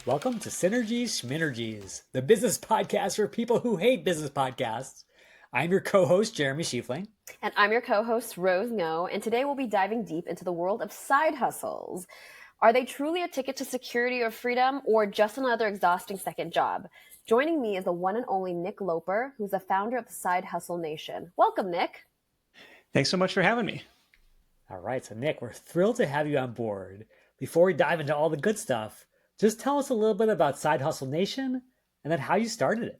Welcome to Synergies Schminergies, the business podcast for people who hate business podcasts. I'm your co-host, Jeremy Schiefling. And I'm your co-host, Rose Ngo, and today we'll be diving deep into the world of side hustles. Are they truly a ticket to security or freedom, or just another exhausting second job? Joining me is the one and only Nick Loper, who's the founder of the Side Hustle Nation. Welcome, Nick. Thanks so much for having me. All right, so Nick, we're thrilled to have you on board. Before we dive into all the good stuff, just tell us a little bit about Side Hustle Nation and then how you started it.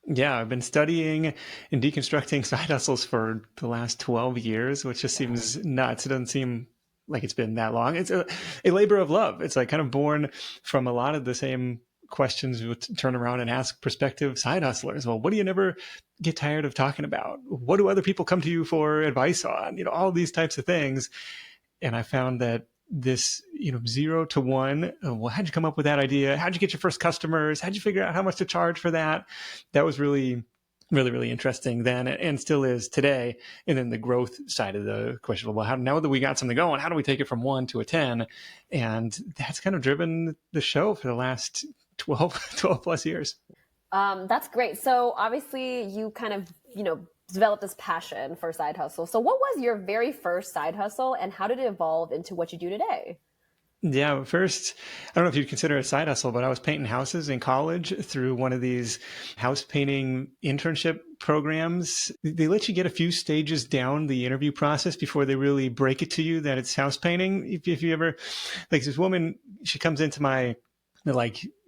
Yeah, I've been studying and deconstructing side hustles for the last 12 years, which just seems nuts. It doesn't seem like it's been that long. It's a labor of love. It's like kind of born from a lot of the same questions we would turn around and ask prospective side hustlers. Well, what do you never get tired of talking about? What do other people come to you for advice on? All these types of things. And I found that this, 0 to 1, well, how'd you come up with that idea? How'd you get your first customers? How'd you figure out how much to charge for that? That was really, really, really interesting then and still is today. And then the growth side of the question, well, now that we got something going, how do we take it from 1 to a 10? And that's kind of driven the show for the last 12 plus years. That's great. So obviously you kind of, developed this passion for side hustle. So what was your very first side hustle and how did it evolve into what you do today? Yeah, first, I don't know if you'd consider it a side hustle, but I was painting houses in college through one of these house painting internship programs. They let you get a few stages down the interview process before they really break it to you that it's house painting. If you ever, like this woman, she comes into my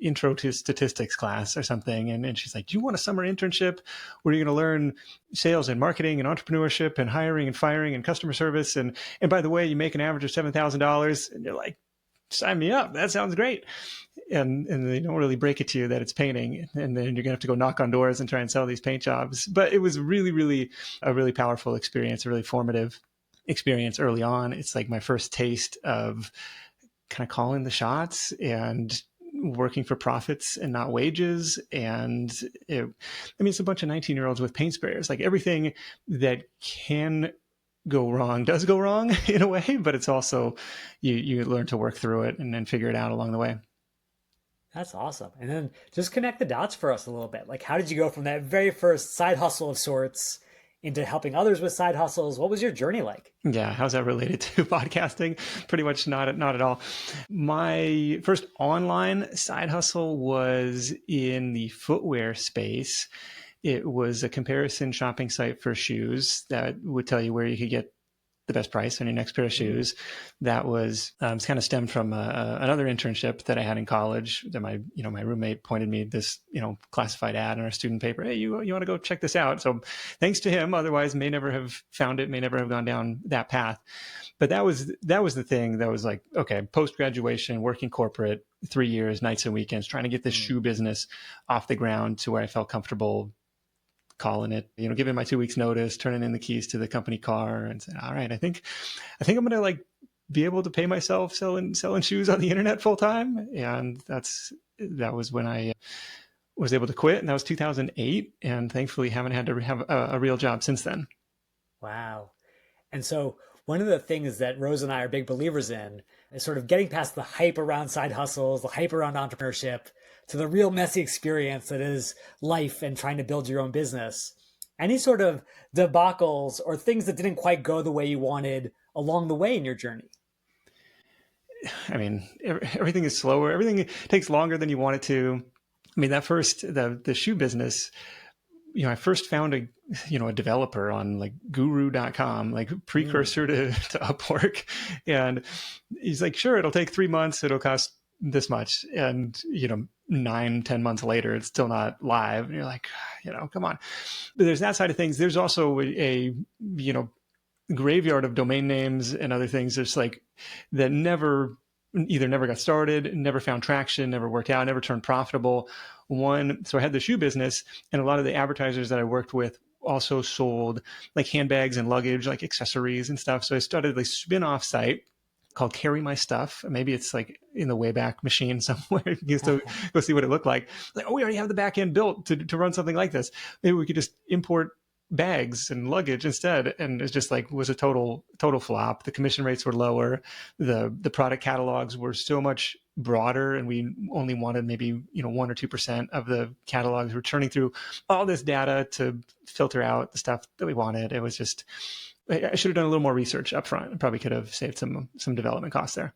intro to statistics class or something. And she's like, do you want a summer internship where you're going to learn sales and marketing and entrepreneurship and hiring and firing and customer service? And by the way, you make an average of $7,000. And you're like, sign me up. That sounds great. And they don't really break it to you that it's painting. And then you're going to have to go knock on doors and try and sell these paint jobs. But it was really, really a really powerful experience, a really formative experience early on. It's like my first taste of kind of calling the shots and working for profits and not wages. And it's a bunch of 19-year-olds with paint sprayers. Like everything that can go wrong does go wrong in a way, but it's also, you learn to work through it and then figure it out along the way. That's awesome. And then just connect the dots for us a little bit. Like, how did you go from that very first side hustle of sorts into helping others with side hustles? What was your journey like? Yeah, how's that related to podcasting? Pretty much not at all. My first online side hustle was in the footwear space. It was a comparison shopping site for shoes that would tell you where you could get the best price on your next pair of shoes. That was kind of stemmed from another internship that I had in college that my roommate pointed me this, classified ad in our student paper. Hey, you want to go check this out? So thanks to him, otherwise may never have found it, may never have gone down that path. But that was the thing that was like, okay, post-graduation, working corporate, 3 years, nights and weekends, trying to get this shoe business off the ground to where I felt comfortable calling it, giving my 2 weeks notice, turning in the keys to the company car and saying, all right, I think I'm going to be able to pay myself selling shoes on the internet full time. And that was when I was able to quit. And that was 2008. And thankfully haven't had to have a real job since then. Wow. And so one of the things that Rose and I are big believers in is sort of getting past the hype around side hustles, the hype around entrepreneurship, to the real messy experience that is life and trying to build your own business. Any sort of debacles or things that didn't quite go the way you wanted along the way in your journey? I mean, everything is slower. Everything takes longer than you want it to. I mean, the shoe business, I first found a developer on like guru.com, precursor to Upwork. And he's like, sure, it'll take 3 months. It'll cost this much. And, 9-10 months later, it's still not live. And you're like, come on. But there's that side of things. There's also a graveyard of domain names and other things. There's like that either never got started, never found traction, never worked out, never turned profitable. So I had the shoe business, and a lot of the advertisers that I worked with also sold like handbags and luggage, like accessories and stuff. So I started a spin-off site called Carry My Stuff. Maybe it's like in the Wayback Machine somewhere. You can go see what it looked like. Like, oh, we already have the back end built to run something like this. Maybe we could just import bags and luggage instead. And it just was a total flop. The commission rates were lower. The product catalogs were so much broader and we only wanted maybe 1 or 2% of the catalogs. We're churning through all this data to filter out the stuff that we wanted. It was just, I should have done a little more research up front. I probably could have saved some development costs there.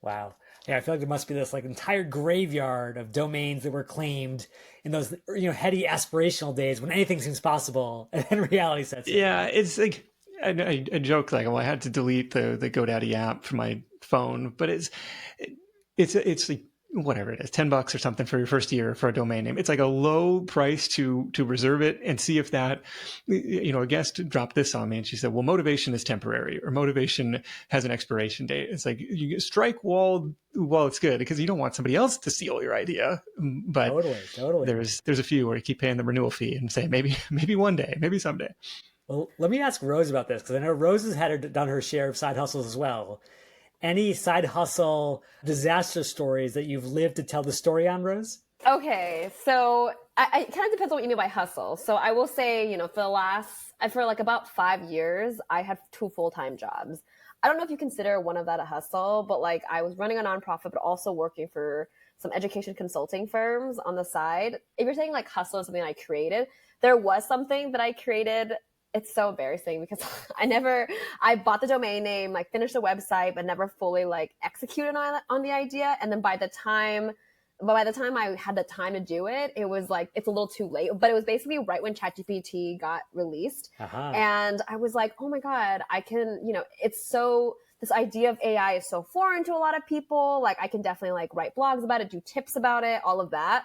Wow. Yeah, I feel like there must be this like entire graveyard of domains that were claimed in those heady aspirational days when anything seems possible, and then reality sets in. Yeah, it's like I joke like, well, I had to delete the GoDaddy app from my phone, but it's like whatever it is, $10 or something for your first year for a domain name. It's like a low price to reserve it and see if that, a guest dropped this on me and she said, well, motivation is temporary or motivation has an expiration date. It's like you strike while it's good because you don't want somebody else to steal your idea. But Totally. There's a few where you keep paying the renewal fee and say, maybe one day, maybe someday. Well, let me ask Rose about this because I know Rose has done her share of side hustles as well. Any side hustle disaster stories that you've lived to tell the story on, Rose? Okay, so it kind of depends on what you mean by hustle. So I will say, for like about 5 years, I had 2 full-time jobs. I don't know if you consider one of that a hustle, but like I was running a nonprofit, but also working for some education consulting firms on the side. If you're saying like hustle is something I created, there was something that I created. It's so embarrassing because I bought the domain name, like finished the website, but never fully like executed on the idea. And then by the time I had the time to do it, it was like, it's a little too late, but it was basically right when ChatGPT got released. And I was like, oh my God, I can, this idea of AI is so foreign to a lot of people. Like I can definitely like write blogs about it, do tips about it, all of that.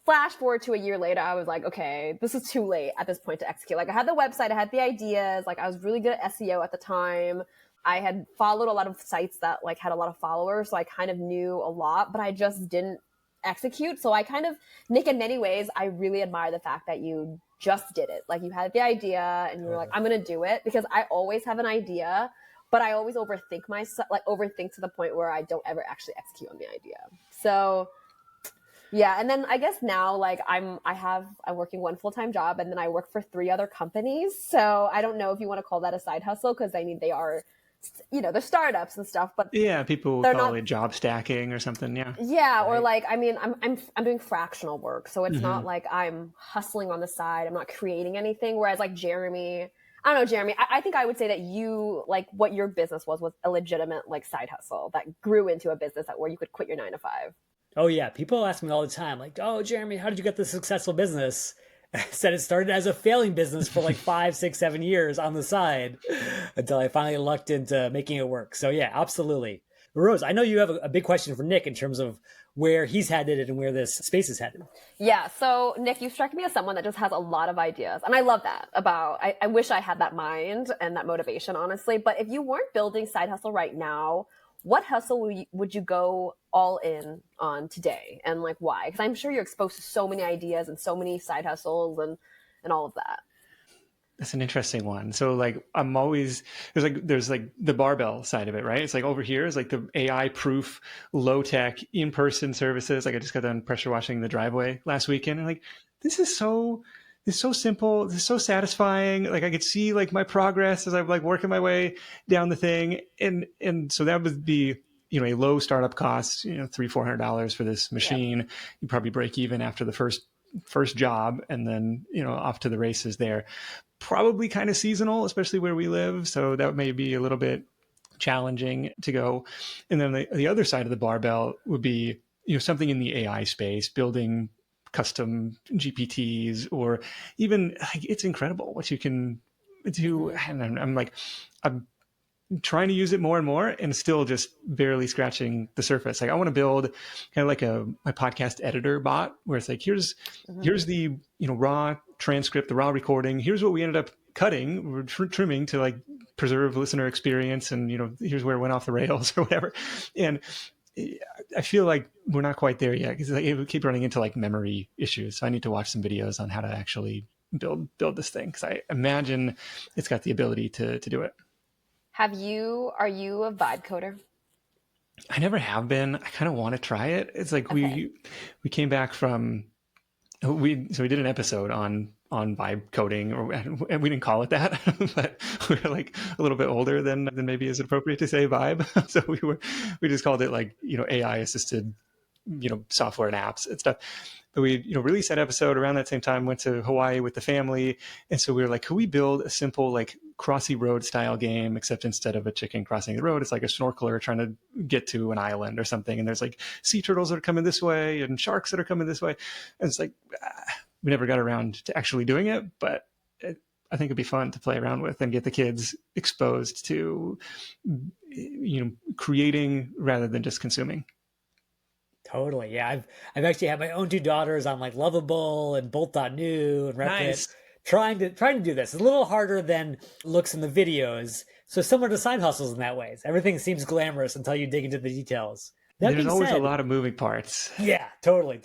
Flash forward to a year later, I was like, okay, this is too late at this point to execute. Like I had the website, I had the ideas, like I was really good at SEO at the time. I had followed a lot of sites that like had a lot of followers. So I kind of knew a lot, but I just didn't execute. So I kind of, Nick, in many ways, I really admire the fact that you just did it. Like you had the idea and you were like, I'm going to do it, because I always have an idea, but I always overthink to the point where I don't ever actually execute on the idea. So yeah. And then I guess now like I'm working 1 full-time job and then I work for 3 other companies. So I don't know if you want to call that a side hustle, because I mean, they are, they're startups and stuff, but yeah, people call it job stacking or something. Yeah. Yeah. Right. Or like, I mean, I'm doing fractional work. So it's not like I'm hustling on the side. I'm not creating anything. Whereas like Jeremy, I don't know, Jeremy, I think I would say that you, like what your business was a legitimate like side hustle that grew into a business where you could quit your 9 to 5. Oh yeah, people ask me all the time, like, "Oh, Jeremy, how did you get this successful business?" I said it started as a failing business for like 5, 6, 7 years on the side until I finally lucked into making it work. So yeah, absolutely. Rose, I know you have a big question for Nick in terms of where he's headed and where this space is headed. Yeah. So Nick, you struck me as someone that just has a lot of ideas. And I love that I wish I had that mind and that motivation, honestly. But if you weren't building side hustle right now, what hustle would you go all in on today, and like why? Because I'm sure you're exposed to so many ideas and so many side hustles and all of that. That's an interesting one. So like I'm always there's like the barbell side of it, right? It's like over here is like the AI proof, low tech, in-person services. Like I just got done pressure washing the driveway last weekend, and like this is so simple. This is so satisfying. Like I could see like my progress as I'm like working my way down the thing. And so that would be, a low startup cost, $300-$400 for this machine. Yep. You probably break even after the first job, and then, off to the races there. Probably kind of seasonal, especially where we live. So that may be a little bit challenging to go. And then the other side of the barbell would be, something in the AI space, building custom GPTs, or even like, it's incredible what you can do. And I'm trying to use it more and more and still just barely scratching the surface. Like I want to build kind of like my podcast editor bot where it's like, here's the, raw transcript, the raw recording. Here's what we ended up cutting, we're trimming to like preserve listener experience. And, here's where it went off the rails or whatever. And I feel like we're not quite there yet because it keep running into like memory issues. So I need to watch some videos on how to actually build this thing, because I imagine it's got the ability to do it. Are you a vibe coder? I never have been. I kind of want to try it. It's like we came back from we did an episode on on vibe coding, and we didn't call it that, but we were like a little bit older than maybe is appropriate to say vibe. So we just called it like, AI assisted, software and apps and stuff. But we, released that episode around that same time, went to Hawaii with the family. And so we were like, could we build a simple like Crossy Road style game, except instead of a chicken crossing the road, it's like a snorkeler trying to get to an island or something. And there's like sea turtles that are coming this way and sharks that are coming this way. And it's like, we never got around to actually doing it, but I think it'd be fun to play around with and get the kids exposed to, creating rather than just consuming. Totally. Yeah. I've actually had my own two daughters on like Lovable and Bolt.new and Replit Nice. trying to do this. It's a little harder than looks in the videos. So similar to side hustles in that way. Everything seems glamorous until you dig into the details. There's always a lot of moving parts. Yeah, totally.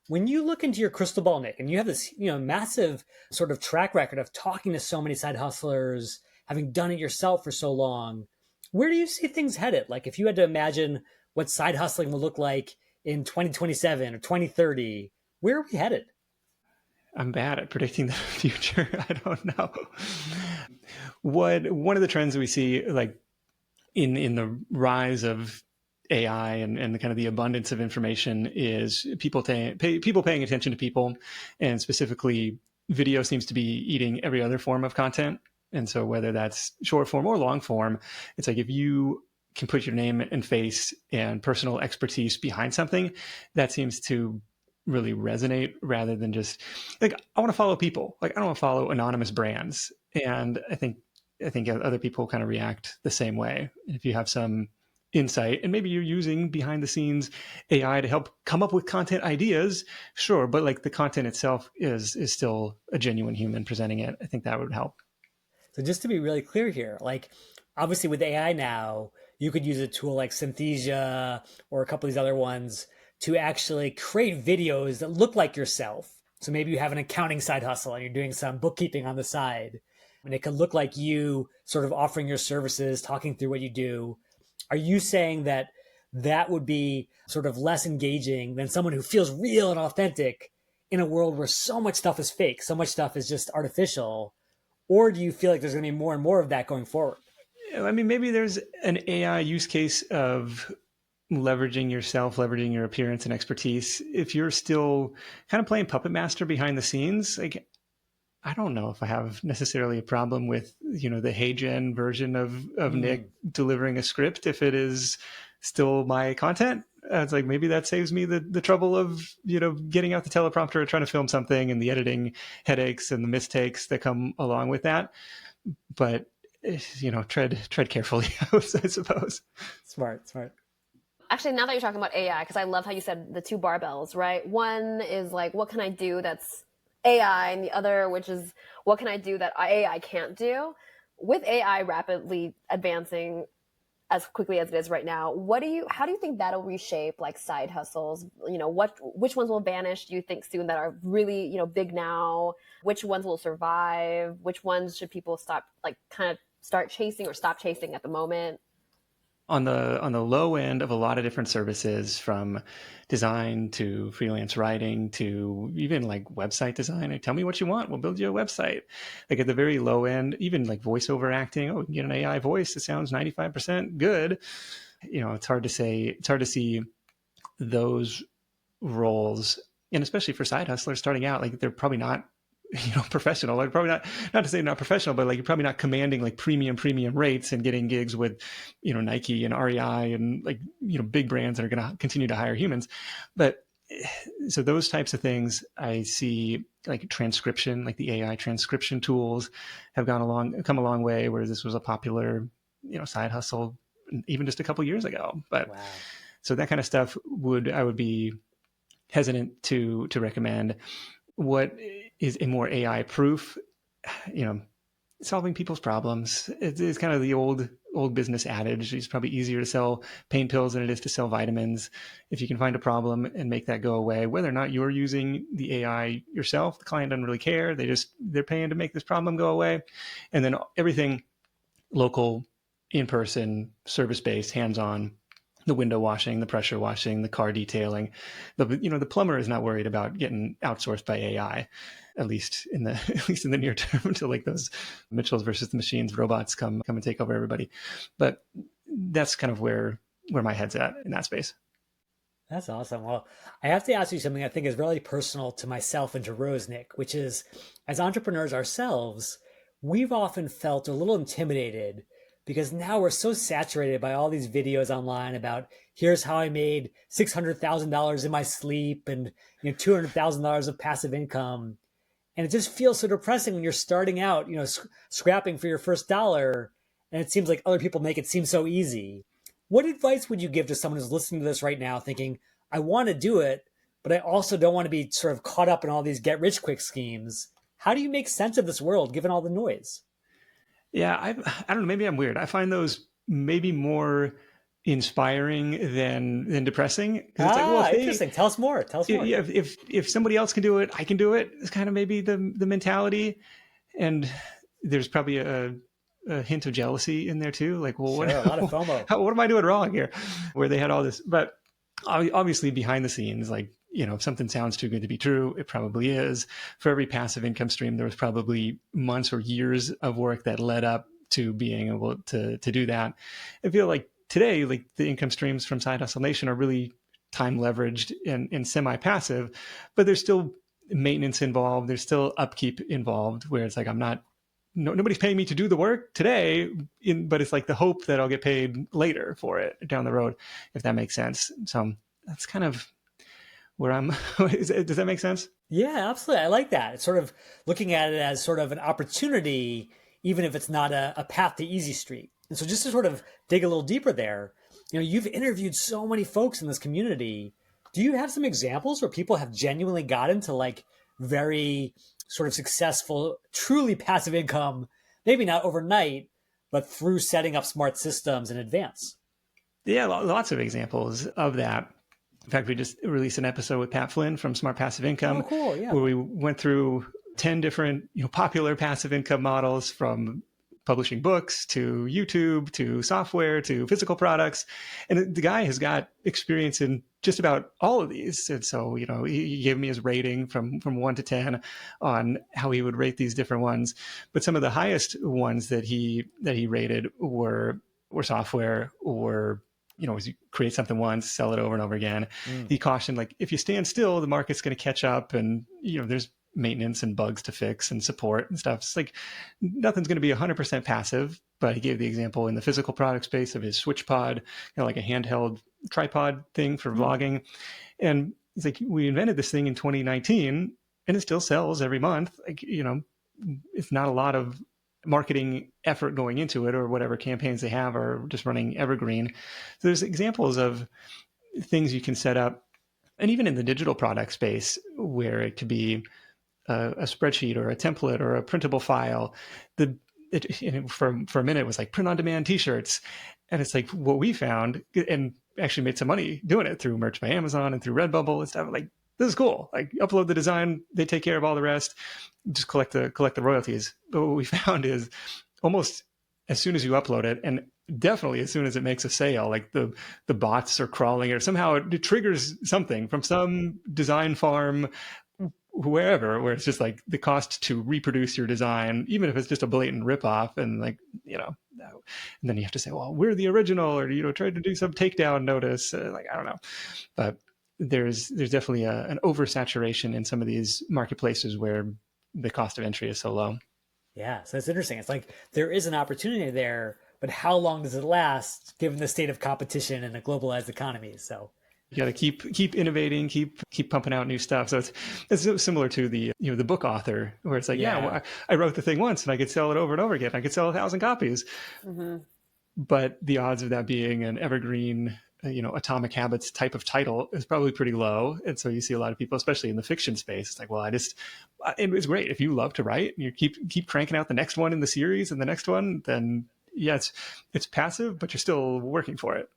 When you look into your crystal ball, Nick, and you have this, massive sort of track record of talking to so many side hustlers, having done it yourself for so long, where do you see things headed? Like if you had to imagine what side hustling will look like in 2027 or 2030, where are we headed? I'm bad at predicting the future. I don't know. One of the trends we see, like in the rise of AI and the kind of the abundance of information, is people paying attention to people, and specifically video seems to be eating every other form of content. And so whether that's short form or long form, it's like if you can put your name and face and personal expertise behind something, that seems to really resonate rather than just like, I want to follow people. Like I don't want to follow anonymous brands. And I think other people kind of react the same way. If you have some insight and maybe you're using behind the scenes AI to help come up with content ideas, sure. But like the content itself is still a genuine human presenting it. I think that would help. So just to be really clear here, like obviously with AI now, you could use a tool like Synthesia or a couple of these other ones to actually create videos that look like yourself. So maybe you have an accounting side hustle and you're doing some bookkeeping on the side, and it could look like you sort of offering your services, talking through what you do. Are you saying that that would be sort of less engaging than someone who feels real and authentic in a world where so much stuff is fake, so much stuff is just artificial? Or do you feel like there's going to be more and more of that going forward? I mean, maybe there's an AI use case of leveraging yourself, leveraging your appearance and expertise. If you're still kind of playing puppet master behind the scenes, like, I don't know if I have necessarily a problem with, the Hey Gen version of Nick delivering a script if it is still my content. It's like, maybe that saves me the trouble of, getting out the teleprompter or trying to film something and the editing headaches and the mistakes that come along with that. But, tread carefully, I suppose. Smart. Actually, now that you're talking about AI, because I love how you said the two barbells, right? One is like, what can I do that's AI, and the other, which is, what can I do that AI can't do? With AI rapidly advancing as quickly as it is right now, how do you think that'll reshape like side hustles? Which ones will vanish, do you think, soon, that are really, big now? Which ones will survive? Which ones should people start chasing or stop chasing at the moment? On the low end of a lot of different services, from design to freelance writing to even like website design, like, tell me what you want, we'll build you a website. Like at the very low end, even like voiceover acting, oh, you can get an AI voice that sounds 95% good. It's hard to see those roles, and especially for side hustlers starting out, like they're probably not professional. Like probably not to say not professional, but like you're probably not commanding like premium rates and getting gigs with, Nike and REI and like, big brands that are going to continue to hire humans. But so those types of things, I see like transcription, like the AI transcription tools have come a long way, whereas this was a popular, side hustle even just a couple years ago. But wow. So that kind of stuff I would be hesitant to recommend. What is a more AI proof, solving people's problems. It's kind of the old business adage. It's probably easier to sell pain pills than it is to sell vitamins. If you can find a problem and make that go away, whether or not you're using the AI yourself, the client doesn't really care. They're paying to make this problem go away. And then everything local, in-person, service-based, hands-on, the window washing, the pressure washing, the car detailing. The plumber is not worried about getting outsourced by AI, at least in the at least in the near term, until like those Mitchells versus the machines robots come and take over everybody. But that's kind of where my head's at in that space. That's awesome. Well, I have to ask you something I think is really personal to myself and to Rose, Nick, which is as entrepreneurs ourselves, we've often felt a little intimidated because now we're so saturated by all these videos online about here's how I made $600,000 in my sleep and $200,000 of passive income. And it just feels so depressing when you're starting out, scrapping for your first dollar. And it seems like other people make it seem so easy. What advice would you give to someone who's listening to this right now thinking, I want to do it, but I also don't want to be sort of caught up in all these get rich quick schemes? How do you make sense of this world given all the noise? Yeah, I don't know. Maybe I'm weird. I find those maybe more inspiring than depressing, because it's like, well, if Interesting. Tell us more. Tell us more. yeah, if somebody else can do it, I can do it. It's kind of maybe the mentality, and there's probably a hint of jealousy in there too. Like, well, Sure, a lot of FOMO. what am I doing wrong here? Where they had all this, but obviously behind the scenes, like, if something sounds too good to be true, it probably is. For every passive income stream, there was probably months or years of work that led up to being able to do that. I feel like today, like the income streams from Side Hustle Nation are really time leveraged and semi-passive, but there's still maintenance involved. There's still upkeep involved, where it's like, nobody's paying me to do the work today, but it's like the hope that I'll get paid later for it down the road, if that makes sense. So that's kind of where I'm. Does that make sense? Yeah, absolutely. I like that. It's sort of looking at it as sort of an opportunity, even if it's not a path to easy street. And so just to sort of dig a little deeper there, you've interviewed so many folks in this community. Do you have some examples where people have genuinely gotten to like very sort of successful, truly passive income, maybe not overnight, but through setting up smart systems in advance? Yeah, lots of examples of that. In fact, we just released an episode with Pat Flynn from Smart Passive Income, Oh, cool. Yeah. where we went through 10 different popular passive income models, from publishing books to YouTube to software to physical products. And the guy has got experience in just about all of these. And so, he gave me his rating from 1 to 10 on how he would rate these different ones. But some of the highest ones that he rated were software, or you create something once, sell it over and over again. He cautioned, like, if you stand still, the market's going to catch up, and there's maintenance and bugs to fix and support and stuff. It's like nothing's going to be 100% passive. But he gave the example in the physical product space of his Switch Pod, like a handheld tripod thing for vlogging. And he's like, we invented this thing in 2019 and it still sells every month. Like, it's not a lot of marketing effort going into it, or whatever campaigns they have are just running evergreen. So there's examples of things you can set up. And even in the digital product space, where it could be a spreadsheet or a template or a printable file. For a minute, it was like print on demand t-shirts. And it's like what we found, and actually made some money doing it through merch by Amazon and through Redbubble and stuff. Like, this is cool. Like, upload the design, they take care of all the rest, just collect the royalties. But what we found is almost as soon as you upload it, and definitely as soon as it makes a sale, like the bots are crawling, or somehow it triggers something from some design farm, wherever, where it's just like the cost to reproduce your design, even if it's just a blatant ripoff, and like, and then you have to say, well, we're the original, or try to do some takedown notice. Like, I don't know, but there's definitely an oversaturation in some of these marketplaces where the cost of entry is so low. Yeah, so it's interesting. It's like there is an opportunity there, but how long does it last given the state of competition in a globalized economy? So you got to keep innovating, keep pumping out new stuff. So it's similar to the the book author, where it's like, well, I wrote the thing once and I could sell it over and over again. I could sell 1,000 copies, but the odds of that being an evergreen, Atomic Habits type of title is probably pretty low. And so you see a lot of people, especially in the fiction space, it's like, well, it's great if you love to write and you keep cranking out the next one in the series and the next one, then yeah, it's passive, but you're still working for it.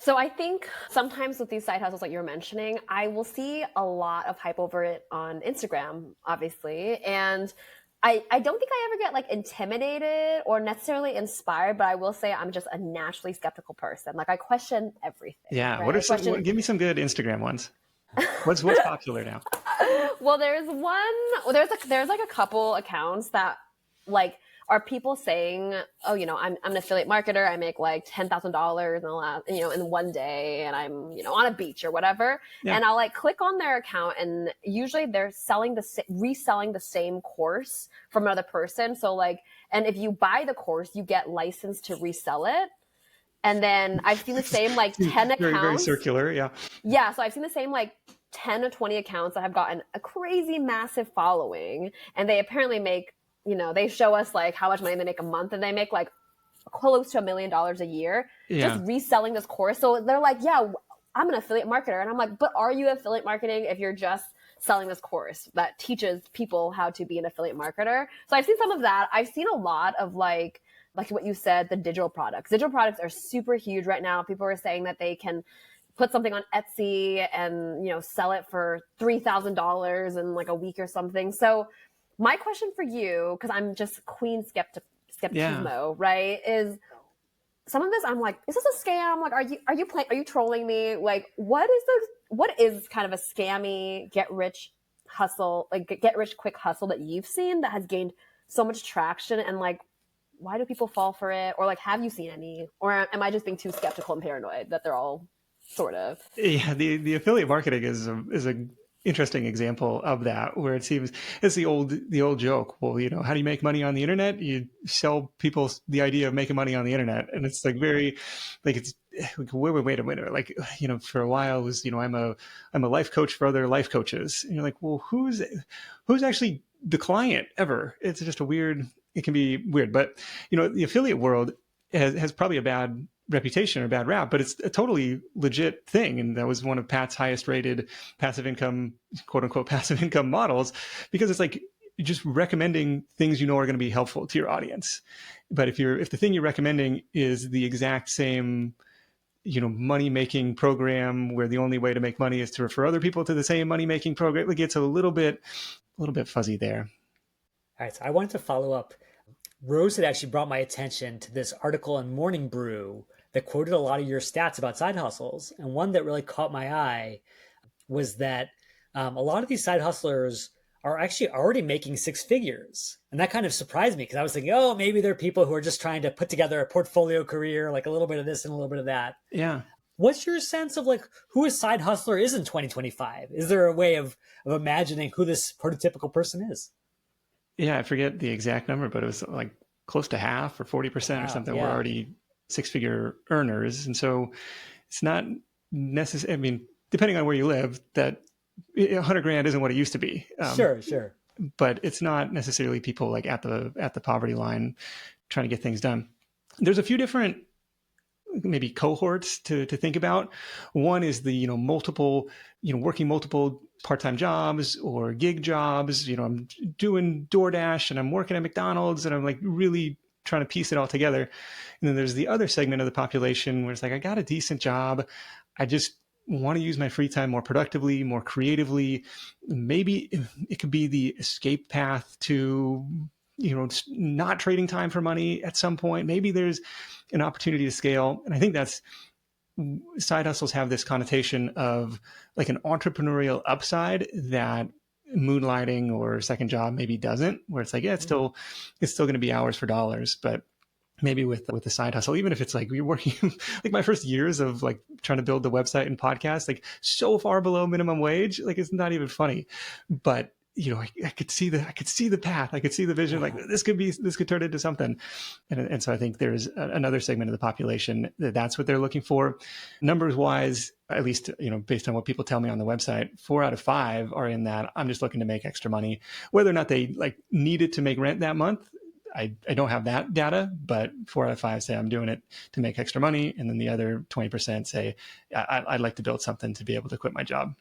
So I think sometimes with these side hustles like you're mentioning, I will see a lot of hype over it on Instagram, obviously. And I don't think I ever get like intimidated or necessarily inspired, but I will say I'm just a naturally skeptical person. Like I question everything, Yeah. right? What are I question. give me some good Instagram ones. What's popular now? Well, there's like a couple accounts that like are people saying, oh, I'm an affiliate marketer. I make like $10,000 in one day, and I'm on a beach or whatever. Yeah. And I'll like click on their account, and usually they're reselling the same course from another person. So like, and if you buy the course, you get licensed to resell it. And then I've seen the same like 10 accounts. Very, very circular. Yeah. Yeah. So I've seen the same like 10 or 20 accounts that have gotten a crazy massive following. And they apparently make, they show us like how much money they make a month, and they make like close to $1 million a year just reselling this course. So they're like, yeah, I'm an affiliate marketer. And I'm like, but are you affiliate marketing if you're just selling this course that teaches people how to be an affiliate marketer? So I've seen some of that. I've seen a lot of like what you said, the digital products. Digital products are super huge right now. People are saying that they can put something on Etsy and, sell it for $3,000 in like a week or something. So my question for you, because I'm just queen skepticismo, right, is some of this I'm like, is this a scam? Like, are you trolling me? Like, what is kind of a scammy get rich quick hustle that you've seen that has gained so much traction, and like, why do people fall for it? Or like, have you seen any? Or am I just being too skeptical and paranoid that they're all sort of? Yeah, the affiliate marketing is a interesting example of that, where it seems it's the old joke. Well, how do you make money on the internet? You sell people the idea of making money on the internet, and it's like very, like it's like, wait a minute, like for a while it was I'm a life coach for other life coaches, and you're like, well, who's actually the client ever? It's just it can be weird, but the affiliate world has probably a bad reputation or bad rap, but it's a totally legit thing. And that was one of Pat's highest rated passive income, quote unquote, passive income models, because it's like just recommending things are going to be helpful to your audience. But if the thing you're recommending is the exact same, money making program where the only way to make money is to refer other people to the same money making program, it gets a little bit fuzzy there. All right. So I wanted to follow up. Rose had actually brought my attention to this article in Morning Brew that quoted a lot of your stats about side hustles. And one that really caught my eye was that a lot of these side hustlers are actually already making six figures. And that kind of surprised me, because I was thinking, oh, maybe they're people who are just trying to put together a portfolio career, like a little bit of this and a little bit of that. Yeah. What's your sense of like who a side hustler is in 2025? Is there a way of imagining who this prototypical person is? Yeah, I forget the exact number, but it was like close to half or 40% or something were already six-figure earners. And so it's not necessary. I mean, depending on where you live, that $100,000 isn't what it used to be. Sure. But it's not necessarily people like at the poverty line trying to get things done. There's a few different maybe cohorts to think about. One is the, multiple, working multiple part-time jobs or gig jobs. I'm doing DoorDash and I'm working at McDonald's and I'm like really trying to piece it all together. And then there's the other segment of the population where it's like, I got a decent job. I just want to use my free time more productively, more creatively. Maybe it could be the escape path to, not trading time for money at some point. Maybe there's an opportunity to scale. And I think side hustles have this connotation of like an entrepreneurial upside that moonlighting or second job maybe doesn't, where it's like, yeah, it's still going to be hours for dollars, but maybe with the side hustle, even if it's like you're working like my first years of like trying to build the website and podcast, like so far below minimum wage, like it's not even funny, but I could see the path. I could see the vision. Like this could turn into something. And so I think there's another segment of the population that's what they're looking for. Numbers wise, at least, based on what people tell me on the website, 4 out of 5 are in that I'm just looking to make extra money. Whether or not they like needed to make rent that month, I don't have that data, but 4 out of 5 say I'm doing it to make extra money. And then the other 20% say I'd like to build something to be able to quit my job.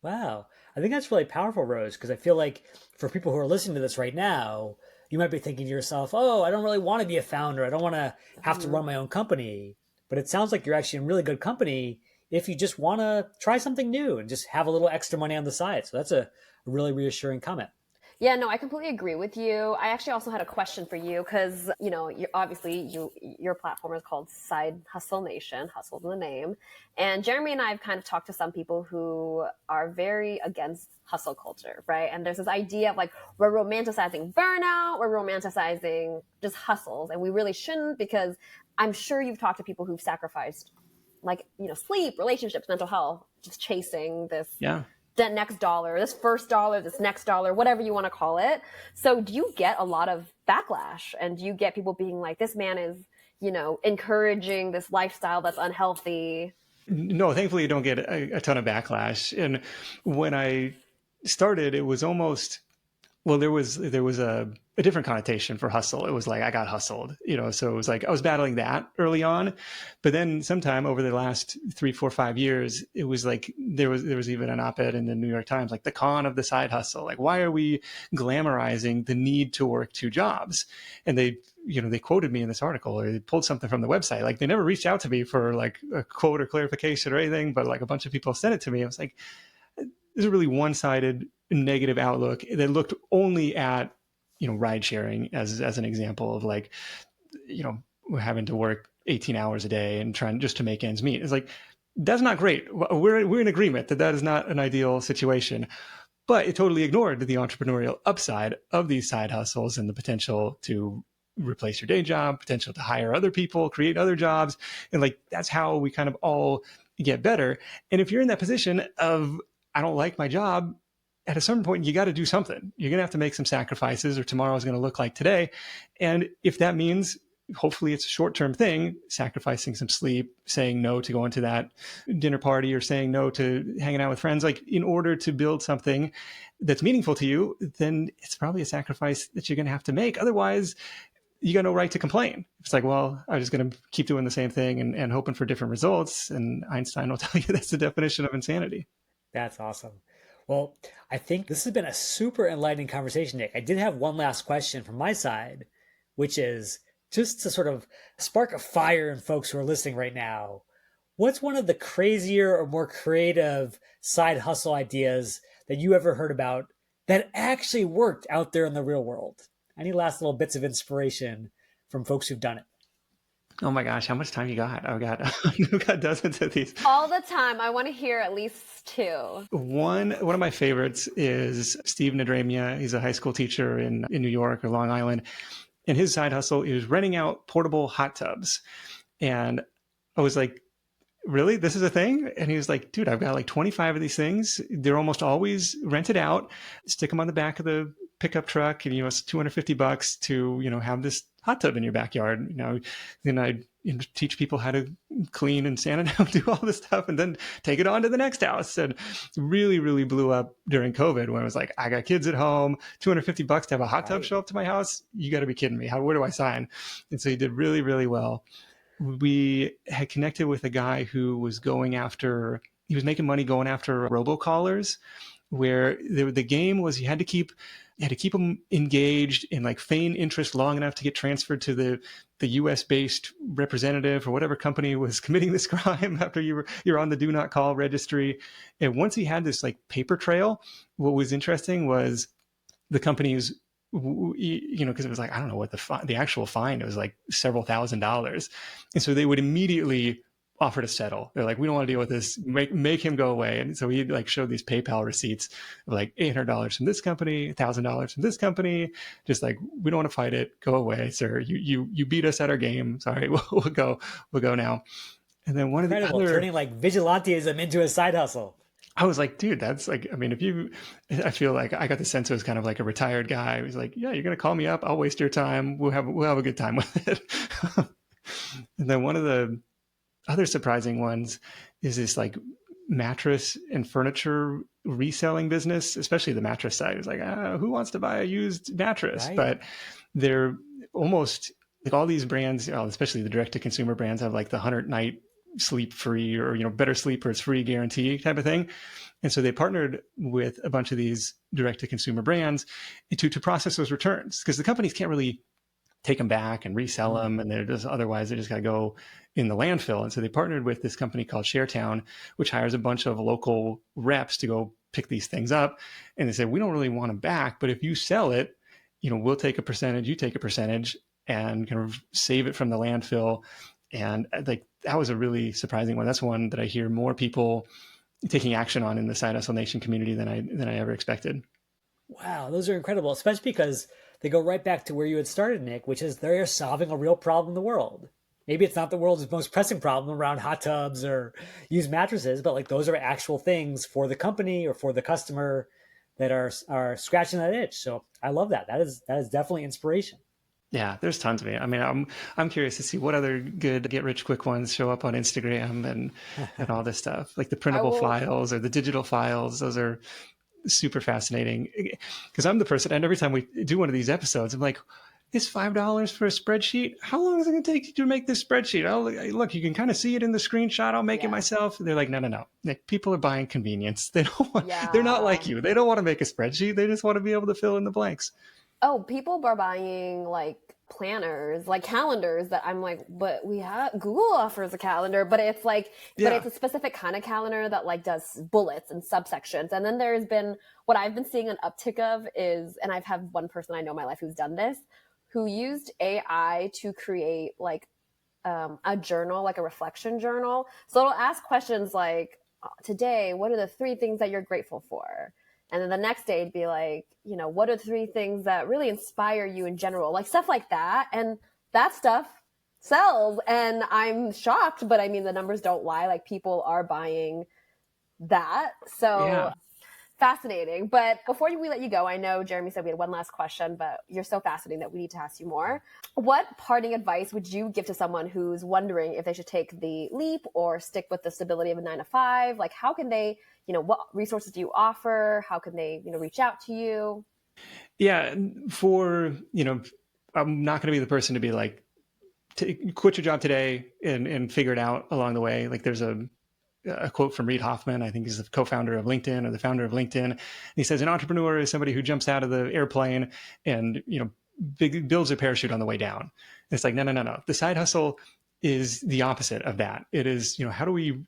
Wow. I think that's really powerful, Rose, because I feel like for people who are listening to this right now, you might be thinking to yourself, oh, I don't really want to be a founder. I don't want to have to run my own company. But it sounds like you're actually in really good company if you just want to try something new and just have a little extra money on the side. So that's a really reassuring comment. Yeah, no, I completely agree with you. I actually also had a question for you because, your platform is called Side Hustle Nation, hustle's in the name. And Jeremy and I have kind of talked to some people who are very against hustle culture, right? And there's this idea of like, we're romanticizing burnout, we're romanticizing just hustles, and we really shouldn't, because I'm sure you've talked to people who've sacrificed like, sleep, relationships, mental health, just chasing this Yeah. that next dollar, this first dollar, this next dollar, whatever you want to call it. So do you get a lot of backlash? And do you get people being like, this man is, encouraging this lifestyle that's unhealthy? No, thankfully, you don't get a ton of backlash. And when I started, it was almost, well, there was a different connotation for hustle. It was like I got hustled, so it was like I was battling that early on. But then sometime over the last 3, 4, 5 years, it was like there was even an op-ed in the New York Times, like the con of the side hustle. Like, why are we glamorizing the need to work two jobs? And they quoted me in this article, or they pulled something from the website. Like, they never reached out to me for like a quote or clarification or anything, but like a bunch of people sent it to me. I was like, this is a really one-sided negative outlook that looked only at ride sharing as an example of like, we're having to work 18 hours a day and trying just to make ends meet. It's like, that's not great. We're in agreement that is not an ideal situation, but it totally ignored the entrepreneurial upside of these side hustles and the potential to replace your day job, potential to hire other people, create other jobs. And like, that's how we kind of all get better. And if you're in that position of, I don't like my job, at a certain point, you got to do something. You're going to have to make some sacrifices, or tomorrow is going to look like today. And if that means, hopefully it's a short-term thing, sacrificing some sleep, saying no to going to that dinner party, or saying no to hanging out with friends, like in order to build something that's meaningful to you, then it's probably a sacrifice that you're going to have to make. Otherwise, you got no right to complain. It's like, well, I'm just going to keep doing the same thing and hoping for different results. And Einstein will tell you that's the definition of insanity. That's awesome. Well, I think this has been a super enlightening conversation, Nick. I did have one last question from my side, which is just to sort of spark a fire in folks who are listening right now. What's one of the crazier or more creative side hustle ideas that you ever heard about that actually worked out there in the real world? Any last little bits of inspiration from folks who've done it? Oh my gosh, how much time you got? I've got dozens of these. All the time. I want to hear at least two. One of my favorites is Steve Nadramia. He's a high school teacher in New York or Long Island. And his side hustle is renting out portable hot tubs. And I was like, really? This is a thing? And he was like, dude, I've got like 25 of these things. They're almost always rented out. Stick them on the back of the pickup truck, and it's $250 to have this hot tub in your backyard. Then I teach people how to clean and sanitize, do all this stuff, and then take it on to the next house. And really, really blew up during COVID, when it was like, I got kids at home, $250 to have a hot tub show up to my house. You got to be kidding me. Where do I sign? And so he did really, really well. We had connected with a guy who was he was making money going after robocallers, where the game was you had to keep them engaged and like feign interest long enough to get transferred to the US based representative or whatever company was committing this crime after you're on the do not call registry. And once he had this like paper trail, what was interesting was the companies, because it was like, I don't know what the actual fine, it was like several $1,000s. And so they would immediately offer to settle. They're like, we don't want to deal with this. Make him go away. And so he like showed these PayPal receipts of like $800 from this company, $1,000 from this company. Just like, we don't want to fight it. Go away, sir. You beat us at our game. Sorry, we'll go now. And then one Incredible, of the other, turning like vigilantism into a side hustle. I was like, dude, that's like, I mean, I feel like I got the sense it was kind of like a retired guy. He was like, yeah, you're going to call me up. I'll waste your time. We'll have a good time with it. And then one of the other surprising ones is this like mattress and furniture reselling business, especially the mattress side. It's like, who wants to buy a used mattress? Right. But they're almost like all these brands, especially the direct to consumer brands, have like the 100-night sleep free or better sleep or it's free guarantee type of thing. And so they partnered with a bunch of these direct to consumer brands to process those returns, because the companies can't really take them back and resell them, and they're just got to go in the landfill. And so they partnered with this company called ShareTown, which hires a bunch of local reps to go pick these things up, and they say, we don't really want them back, but if you sell it, we'll take a percentage, you take a percentage, and kind of save it from the landfill. And like, that was a really surprising one. That's one that I hear more people taking action on in the Side Hustle Nation community than I ever expected. Wow, those are incredible, especially because they go right back to where you had started, Nick, which is they're solving a real problem in the world. Maybe it's not the world's most pressing problem around hot tubs or used mattresses, but like those are actual things for the company or for the customer that are scratching that itch. So I love that. That is definitely inspiration. Yeah, there's tons of it. I mean, I'm curious to see what other good get rich quick ones show up on Instagram and all this stuff, like the printable files or the digital files. Those are super fascinating, because I'm the person, and every time we do one of these episodes, I'm like, it's $5 for a spreadsheet. How long is it going to take you to make this spreadsheet? Oh, look, you can kind of see it in the screenshot. I'll make it myself. They're like, no. Nick, people are buying convenience. They don't want, they're not like you. They don't want to make a spreadsheet. They just want to be able to fill in the blanks. Oh, people are buying like planners, like calendars that I'm like, but Google offers a calendar, but it's like, but it's a specific kind of calendar that like does bullets and subsections. And then there's been, what I've been seeing an uptick of is, and I've had one person I know in my life who's done this, who used AI to create like a journal, like a reflection journal. So it'll ask questions like, today, what are the 3 things that you're grateful for? And then the next day it'd be like, what are 3 things that really inspire you in general? Like stuff like that. And that stuff sells. And I'm shocked, but I mean, the numbers don't lie. Like people are buying that. So fascinating. But before we let you go, I know Jeremy said we had one last question, but you're so fascinating that we need to ask you more. What parting advice would you give to someone who's wondering if they should take the leap or stick with the stability of a 9-to-5? Like how can they, what resources do you offer? How can they, reach out to you? Yeah. I'm not going to be the person to be like, quit your job today and figure it out along the way. Like there's a quote from Reid Hoffman. I think he's the co-founder of LinkedIn or the founder of LinkedIn. And he says, an entrepreneur is somebody who jumps out of the airplane and, builds a parachute on the way down. And it's like, no. The side hustle is the opposite of that. It is, how do we,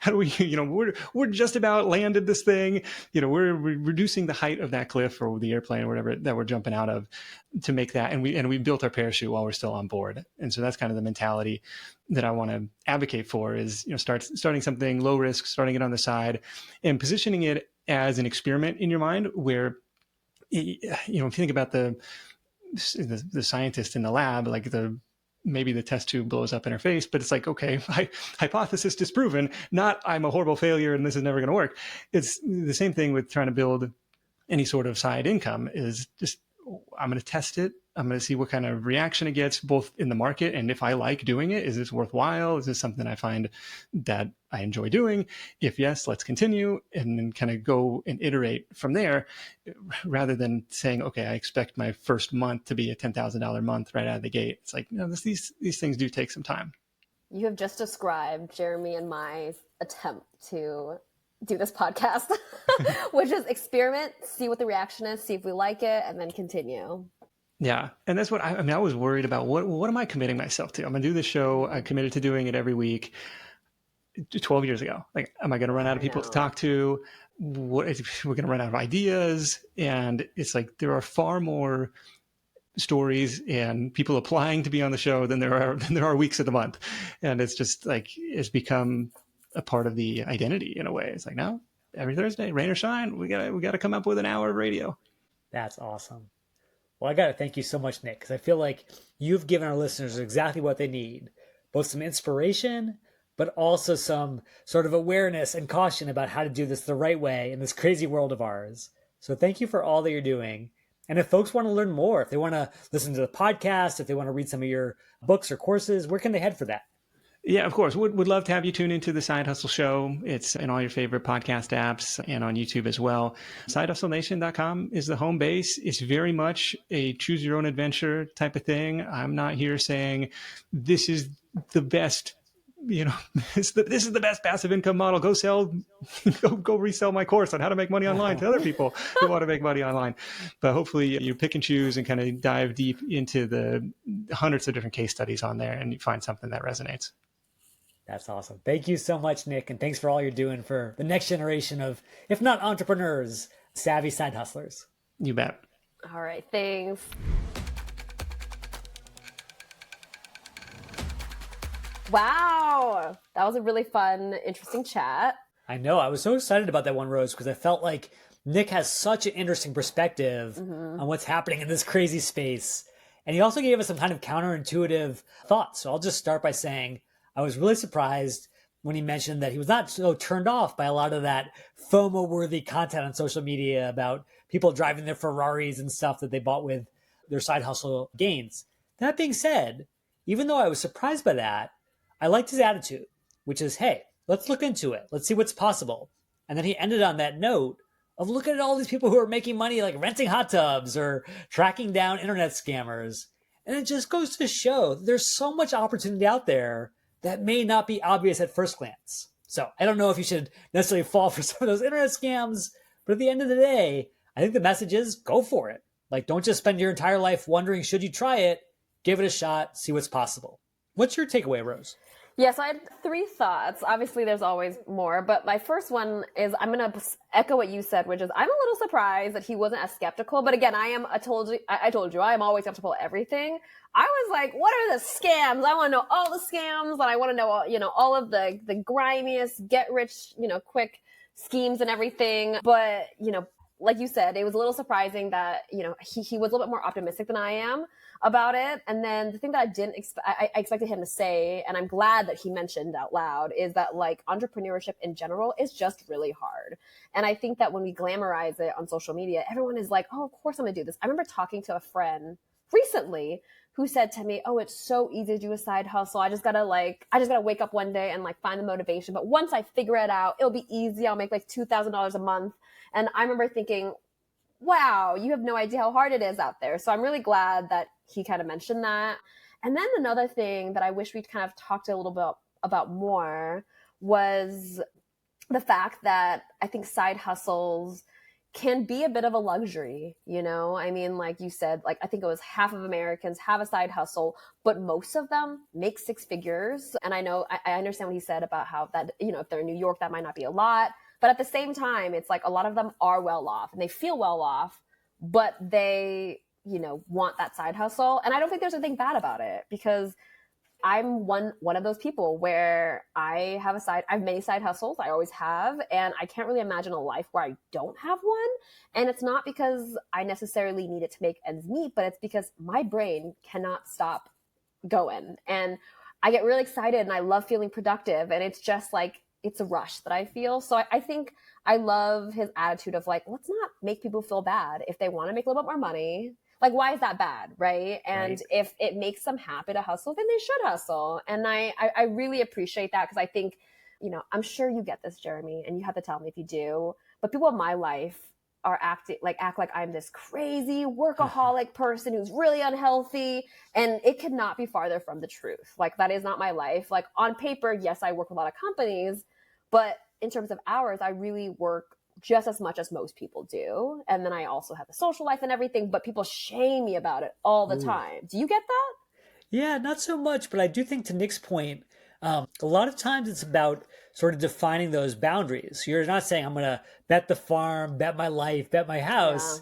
we're just about landed this thing, we're reducing the height of that cliff or the airplane or whatever that we're jumping out of to make that. And we built our parachute while we're still on board. And so that's kind of the mentality that I want to advocate for is, starting something low risk, starting it on the side and positioning it as an experiment in your mind where, if you think about the scientist in the lab, like maybe the test tube blows up in her face, but it's like, okay, hypothesis disproven, not I'm a horrible failure and this is never going to work. It's the same thing with trying to build any sort of side income is just, I'm going to test it. I'm going to see what kind of reaction it gets both in the market. And if I like doing it, is this worthwhile? Is this something I find that I enjoy doing? If yes, let's continue and then kind of go and iterate from there rather than saying, okay, I expect my first month to be a $10,000 month right out of the gate. It's like, these things do take some time. You have just described Jeremy and my attempt to do this podcast, which is experiment, see what the reaction is, see if we like it, and then continue. Yeah. And that's what I was worried about. What am I committing myself to? I'm going to do this show. I committed to doing it every week 12 years ago. Like, am I going to run out of people to talk to? We're going to run out of ideas. And it's like, there are far more stories and people applying to be on the show than there are weeks of the month. And it's just like, it's become a part of the identity in a way. It's like, no, every Thursday, rain or shine, we got to come up with an hour of radio. That's awesome. Well, I got to thank you so much, Nick, because I feel like you've given our listeners exactly what they need, both some inspiration, but also some sort of awareness and caution about how to do this the right way in this crazy world of ours. So thank you for all that you're doing. And if folks want to learn more, if they want to listen to the podcast, if they want to read some of your books or courses, where can they head for that? Yeah, of course. Would love to have you tune into the Side Hustle Show. It's in all your favorite podcast apps and on YouTube as well. SideHustleNation.com is the home base. It's very much a choose your own adventure type of thing. I'm not here saying this is the best, this is the best passive income model. Go resell my course on how to make money online to other people who want to make money online. But hopefully you pick and choose and kind of dive deep into the hundreds of different case studies on there and you find something that resonates. That's awesome. Thank you so much, Nick. And thanks for all you're doing for the next generation of, if not entrepreneurs, savvy side hustlers. You bet. All right. Thanks. Wow. That was a really fun, interesting chat. I know. I was so excited about that one, Rose, because I felt like Nick has such an interesting perspective on what's happening in this crazy space. And he also gave us some kind of counterintuitive thoughts. So I'll just start by saying I was really surprised when he mentioned that he was not so turned off by a lot of that FOMO-worthy content on social media about people driving their Ferraris and stuff that they bought with their side hustle gains. That being said, even though I was surprised by that, I liked his attitude, which is, hey, let's look into it. Let's see what's possible. And then he ended on that note of looking at all these people who are making money like renting hot tubs or tracking down internet scammers. And it just goes to show that there's so much opportunity out there that may not be obvious at first glance. So I don't know if you should necessarily fall for some of those internet scams, but at the end of the day, I think the message is go for it. Like, don't just spend your entire life wondering, should you try it? Give it a shot, see what's possible. What's your takeaway, Rose? Yes, I had 3 thoughts. Obviously, there's always more, but my first one is I'm going to echo what you said, which is I'm a little surprised that he wasn't as skeptical. But again, I told you, I am always skeptical of everything. I was like, what are the scams? I want to know all the scams, and I want to know, all of the grimiest, get rich, quick schemes and everything. But, like you said, it was a little surprising that, he was a little bit more optimistic than I am about it. And then the thing that I didn't expect, I expected him to say, and I'm glad that he mentioned out loud, is that like entrepreneurship in general is just really hard. And I think that when we glamorize it on social media, everyone is like, oh, of course I'm gonna do this. I remember talking to a friend recently who said to me, oh, it's so easy to do a side hustle. I just gotta wake up one day and like find the motivation. But once I figure it out, it'll be easy. I'll make like $2,000 a month. And I remember thinking, wow, you have no idea how hard it is out there. So I'm really glad that he kind of mentioned that. And then another thing that I wish we'd kind of talked a little bit about more was the fact that I think side hustles can be a bit of a luxury, I mean, like you said, like I think it was half of Americans have a side hustle, but most of them make 6 figures. And I know, I understand what he said about how that, if they're in New York, that might not be a lot. But at the same time, it's like a lot of them are well off and they feel well off, but they, want that side hustle. And I don't think there's anything bad about it because I'm one of those people where I have many side hustles. I always have. And I can't really imagine a life where I don't have one. And it's not because I necessarily need it to make ends meet, but it's because my brain cannot stop going. And I get really excited and I love feeling productive. And it's just like, it's a rush that I feel. So I think I love his attitude of like, let's not make people feel bad. If they want to make a little bit more money, like, why is that bad? Right. And if it makes them happy to hustle, then they should hustle. And I really appreciate that because I think, I'm sure you get this, Jeremy, and you have to tell me if you do, but people in my life are act like I'm this crazy workaholic person who's really unhealthy. And it could not be farther from the truth. Like, that is not my life. Like, on paper, yes, I work with a lot of companies, but in terms of hours, I really work just as much as most people do. And then I also have a social life and everything, but people shame me about it all the time. Do you get that? Yeah, not so much, but I do think to Nick's point, a lot of times it's about sort of defining those boundaries. You're not saying I'm going to bet the farm, bet my life, bet my house.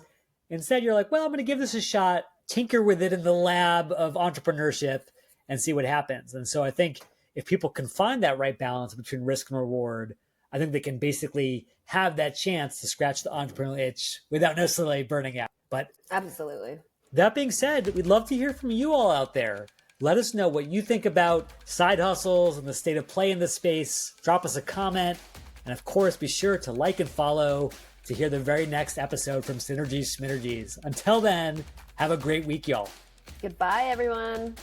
Yeah. Instead, you're like, well, I'm going to give this a shot, tinker with it in the lab of entrepreneurship and see what happens. And so I think if people can find that right balance between risk and reward, I think they can basically have that chance to scratch the entrepreneurial itch without necessarily burning out. But absolutely. That being said, we'd love to hear from you all out there. Let us know what you think about side hustles and the state of play in this space. Drop us a comment. And of course, be sure to like and follow to hear the very next episode from Synergies Schminergies. Until then, have a great week, y'all. Goodbye, everyone.